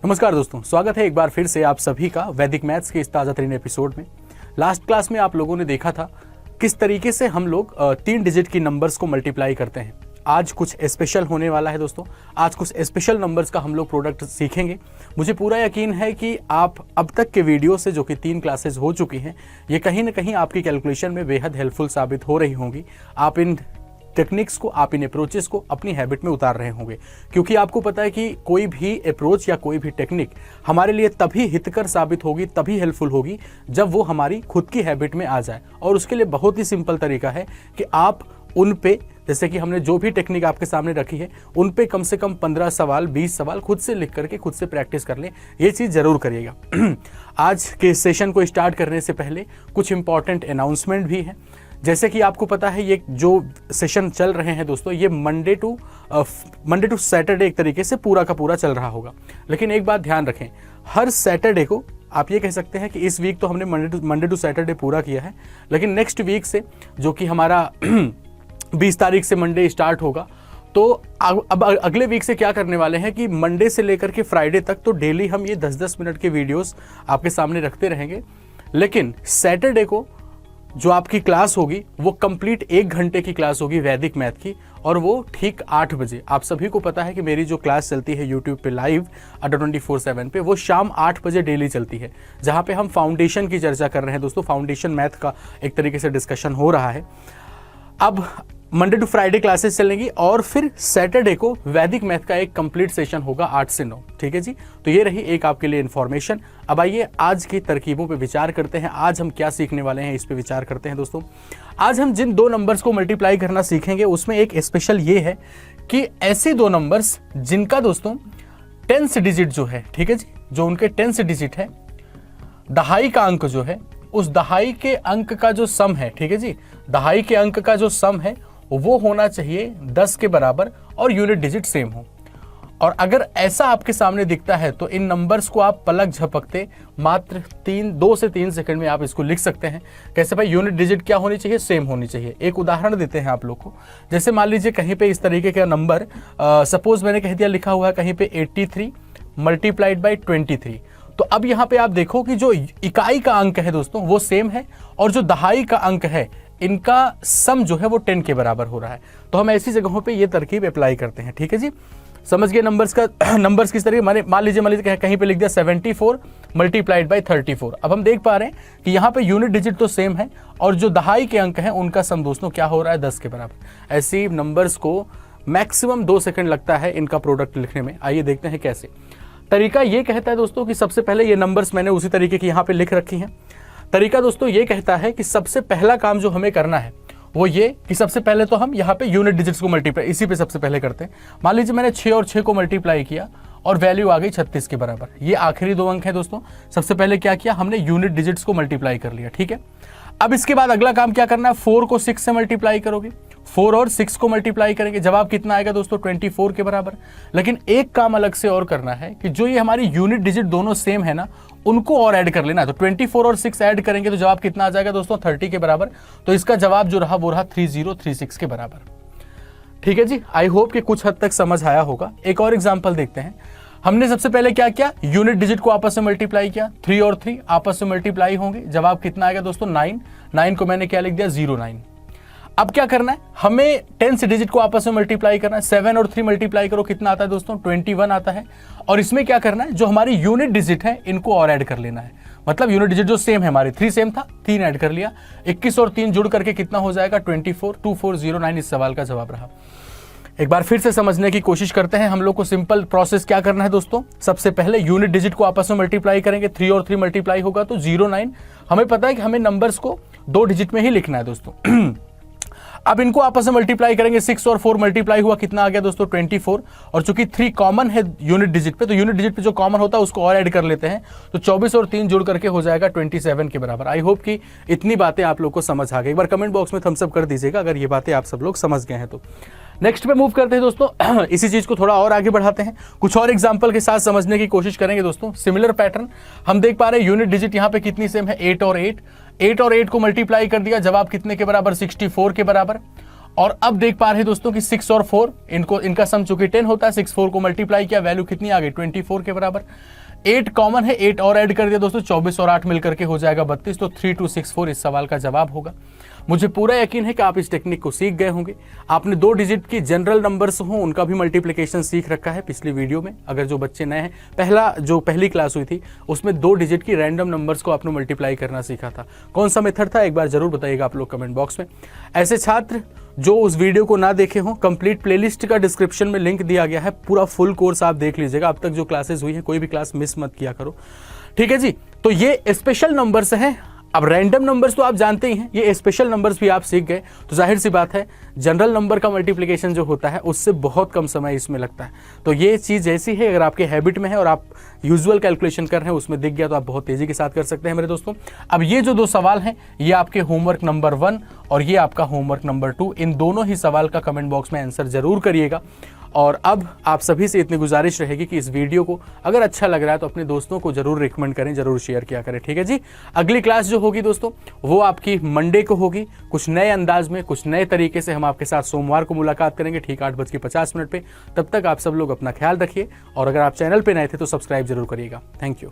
नमस्कार दोस्तों, स्वागत है एक बार फिर से आप सभी का वैदिक मैथ्स के इस ताज़ा तरीन एपिसोड में। लास्ट क्लास में आप लोगों ने देखा था किस तरीके से हम लोग 3 डिजिट की नंबर्स को मल्टीप्लाई करते हैं। आज कुछ स्पेशल होने वाला है दोस्तों, आज कुछ स्पेशल नंबर्स का हम लोग प्रोडक्ट सीखेंगे। मुझे पूरा यकीन है कि आप अब तक के वीडियो से जो कि 3 क्लासेस हो चुकी हैं, ये कहीं ना कहीं आपकी कैलकुलेशन में बेहद हेल्पफुल साबित हो रही होंगी। आप इन टेक्निक्स को, आप इन अप्रोचेस को अपनी हैबिट में उतार रहे होंगे, क्योंकि आपको पता है कि कोई भी अप्रोच या कोई भी टेक्निक हमारे लिए तभी हितकर साबित होगी, तभी हेल्पफुल होगी जब वो हमारी खुद की हैबिट में आ जाए। और उसके लिए बहुत ही सिंपल तरीका है कि आप उन पे, जैसे कि हमने जो भी टेक्निक आपके सामने रखी है, उन पे कम से कम 15 सवाल 20 सवाल खुद से लिख करके खुद से प्रैक्टिस कर लें। ये चीज़ ज़रूर करिएगा। आज के सेशन को स्टार्ट करने से पहले कुछ इंपॉर्टेंट अनाउंसमेंट भी हैं। जैसे कि आपको पता है, ये जो सेशन चल रहे हैं दोस्तों, ये मंडे टू सैटरडे एक तरीके से पूरा का पूरा चल रहा होगा। लेकिन एक बात ध्यान रखें, हर सैटरडे को आप ये कह सकते हैं कि इस वीक तो हमने मंडे टू सैटरडे पूरा किया है, लेकिन नेक्स्ट वीक से जो कि हमारा 20 तारीख से मंडे स्टार्ट होगा, तो अब अगले वीक से क्या करने वाले हैं कि मंडे से लेकर के फ्राइडे तक तो डेली हम ये 10-10 मिनट के वीडियोस आपके सामने रखते रहेंगे। लेकिन सैटरडे को जो आपकी क्लास होगी वो कंप्लीट 1 घंटे की क्लास होगी वैदिक मैथ की, और वो ठीक 8 बजे। आप सभी को पता है कि मेरी जो क्लास चलती है यूट्यूब पे लाइव अड्डा 24/7 पे, वो शाम 8 बजे डेली चलती है, जहाँ पे हम फाउंडेशन की चर्चा कर रहे हैं दोस्तों। फाउंडेशन मैथ का एक तरीके से डिस्कशन हो रहा है। अब मंडे टू फ्राइडे क्लासेस चलेंगी और फिर सैटरडे को वैदिक मैथ का एक कंप्लीट सेशन होगा 8 से 9। ठीक है जी, तो ये रही एक आपके लिए इन्फॉर्मेशन। अब आइए आज की तरकीबों पे विचार करते हैं। आज हम क्या सीखने वाले हैं, इस पे विचार करते हैं दोस्तों। आज हम जिन 2 नंबर्स को मल्टीप्लाई करना सीखेंगे, उसमें एक स्पेशल ये है कि ऐसे 2 नंबर्स जिनका दोस्तों 10th डिजिट जो है, ठीक है जी, जो उनके 10th डिजिट है, दहाई का अंक जो है, उस दहाई के अंक का जो सम है, ठीक है जी, दहाई के अंक का जो सम है वो होना चाहिए 10 के बराबर और यूनिट डिजिट सेम हो। और अगर ऐसा आपके सामने दिखता है तो इन नंबर्स को आप पलक झपकते मात्र 2 से 3 सेकंड में आप इसको लिख सकते हैं। कैसे भाई? यूनिट डिजिट क्या होनी चाहिए? सेम होनी चाहिए। एक उदाहरण देते हैं आप लोग को। जैसे मान लीजिए कहीं पे इस तरीके का नंबर, सपोज मैंने कह दिया, लिखा हुआ है कहीं पे 83 मल्टीप्लाइड बाई 23। तो अब यहाँ पे आप देखो कि जो इकाई का अंक है दोस्तों वो सेम है, और जो दहाई का अंक है इनका सम जो है वो 10 के बराबर हो रहा है। तो हम ऐसी जगहों पे ये तरकीब अप्लाई करते हैं। ठीक है जी, समझ गए नंबर्स किस तरीके। मान लीजिए कहीं पे लिख दिया 74 मल्टीप्लाइड बाई 34। अब हम देख पा रहे हैं कि यहाँ पे यूनिट डिजिट तो सेम है, और जो दहाई के अंक हैं उनका सम दोस्तों क्या हो रहा है? 10 के बराबर। ऐसी नंबर्स को मैक्सिमम 2 सेकंड लगता है इनका प्रोडक्ट लिखने में। आइए देखते हैं कैसे। तरीका ये कहता है दोस्तों कि सबसे पहले ये नंबर्स मैंने उसी तरीके की यहाँ पे लिख रखी हैं। तरीका दोस्तों ये कहता है कि सबसे पहला काम जो हमें करना है वो ये कि सबसे पहले तो हम यहाँ पे यूनिट डिजिट्स को मल्टीप्लाई इसी पे सबसे पहले करते हैं। मान लीजिए मैंने 6 और 6 को मल्टीप्लाई किया और वैल्यू आ गई 36 के बराबर। ये आखिरी 2 अंक है दोस्तों। सबसे पहले क्या किया हमने? यूनिट डिजिट्स को मल्टीप्लाई कर लिया। ठीक है, अब इसके बाद अगला काम क्या करना है? 4 को 6 से मल्टीप्लाई करोगे, 4 और 6 को मल्टीप्लाई करेंगे, जवाब कितना आएगा दोस्तों? 24 के बराबर। लेकिन एक काम अलग से और करना है कि जो ये हमारी यूनिट डिजिट दोनों सेम है ना, उनको और ऐड कर लेना। तो 24 और 6 ऐड करेंगे तो जवाब कितना आ जाएगा दोस्तों? 30 के बराबर। तो इसका जवाब जो रहा वो रहा 3036 के बराबर। ठीक है जी, आई होप कि कुछ हद तक समझ आया होगा। एक और एग्जाम्पल देखते हैं। हमने सबसे पहले क्या किया? यूनिट डिजिट को आपस में मल्टीप्लाई किया। 3 और 3 आपस में मल्टीप्लाई होंगे, जवाब कितना आएगा दोस्तों? 9। 9 को मैंने क्या लिख दिया? 09। अब क्या करना है? हमें 10th डिजिट को आपस में मल्टीप्लाई करना है। 7 और 3 मल्टीप्लाई करो, कितना आता है दोस्तों? 21 आता है। और इसमें क्या करना है? जो हमारी यूनिट डिजिट है इनको और ऐड कर लेना है। मतलब यूनिट डिजिट जो सेम है हमारी, 3 सेम था, 3 ऐड कर लिया। 21 और 3 जुड़ करके कितना हो जाएगा? 2409 इस सवाल का जवाब रहा। एक बार फिर से समझने की कोशिश करते हैं। हम लोग को सिंपल प्रोसेस क्या करना है दोस्तों? सबसे पहले यूनिट डिजिट को आपस में मल्टीप्लाई करेंगे। 3 और 3 मल्टीप्लाई होगा तो 09। हमें पता है कि हमें नंबर्स को 2 डिजिट में ही लिखना है दोस्तों। अब इनको आपस में मल्टीप्लाई करेंगे। 6 और 4 मल्टीप्लाई हुआ, कितना आ गया दोस्तों? 24। और चूंकि 3 कॉमन है यूनिट डिजिट पे, तो यूनिट डिजिट पे जो कॉमन होता है उसको और ऐड कर लेते हैं। तो 24 और 3 जुड़ करके हो जाएगा 27 के बराबर। आई होप कि इतनी बातें आप लोग को समझ आ गई। एक बार कमेंट बॉक्स में थम्स अप कर दीजिएगा अगर ये बातें आप सब लोग समझ गए हैं तो। नेक्स्ट पे मूव करते हैं दोस्तों। इसी चीज को थोड़ा और आगे बढ़ाते हैं, कुछ और एग्जांपल के साथ समझने की कोशिश करेंगे दोस्तों। सिमिलर पैटर्न हम देख पा रहे हैं। यूनिट डिजिट यहाँ पे कितनी सेम है? 8 और 8 को मल्टीप्लाई कर दिया, जवाब कितने के बराबर? 64 के बराबर। और अब देख पा रहे हैं दोस्तों कि 6 और 4 इनका सम चूंकि 10 होता है, 6 4 को मल्टीप्लाई किया, वैल्यू कितनी आ गई 24 के बराबर। 8 कॉमन है, 8 और ऐड कर दिया दोस्तों, 24 और 8 मिलकर के हो जाएगा 32। तो 3264 इस सवाल का जवाब होगा। मुझे पूरा यकीन है कि आप इस टेक्निक को सीख गए होंगे। आपने 2 डिजिट की जनरल नंबर्स हो उनका भी मल्टीप्लिकेशन सीख रखा है पिछली वीडियो में। अगर जो बच्चे नए हैं, पहली क्लास हुई थी उसमें 2 डिजिट की रैंडम नंबर्स को आपने मल्टीप्लाई करना सीखा था। कौन सा मेथड था एक बार जरूर बताइएगा आप लोग कमेंट बॉक्स में। ऐसे छात्र जो उस वीडियो को ना देखे हों, कंप्लीट प्लेलिस्ट का डिस्क्रिप्शन में लिंक दिया गया है, पूरा फुल कोर्स आप देख लीजिएगा। अब तक जो क्लासेस हुई हैं कोई भी क्लास मिस मत किया करो, ठीक है जी। तो ये स्पेशल नंबर्स हैं। अब रैंडम नंबर्स तो आप जानते ही हैं, ये स्पेशल नंबर्स भी आप सीख गए तो जाहिर सी बात है जनरल नंबर का मल्टीप्लिकेशन जो होता है उससे बहुत कम समय इसमें लगता है। तो ये चीज़ ऐसी है, अगर आपके हैबिट में है और आप यूजुअल कैलकुलेशन कर रहे हैं उसमें दिख गया तो आप बहुत तेजी के साथ कर सकते हैं मेरे दोस्तों। अब ये जो 2 सवाल हैं ये आपके होमवर्क नंबर 1 और ये आपका होमवर्क नंबर 2, इन दोनों ही सवाल का कमेंट बॉक्स में आंसर जरूर करिएगा। और अब आप सभी से इतनी गुजारिश रहेगी कि इस वीडियो को अगर अच्छा लग रहा है तो अपने दोस्तों को जरूर रिकमेंड करें, जरूर शेयर किया करें, ठीक है जी। अगली क्लास जो होगी दोस्तों वो आपकी मंडे को होगी, कुछ नए अंदाज में, कुछ नए तरीके से हम आपके साथ सोमवार को मुलाकात करेंगे ठीक 8:50 पे। तब तक आप सब लोग अपना ख्याल रखिए और अगर आप चैनल पे नए थे तो सब्सक्राइब जरूर करिएगा। Thank you.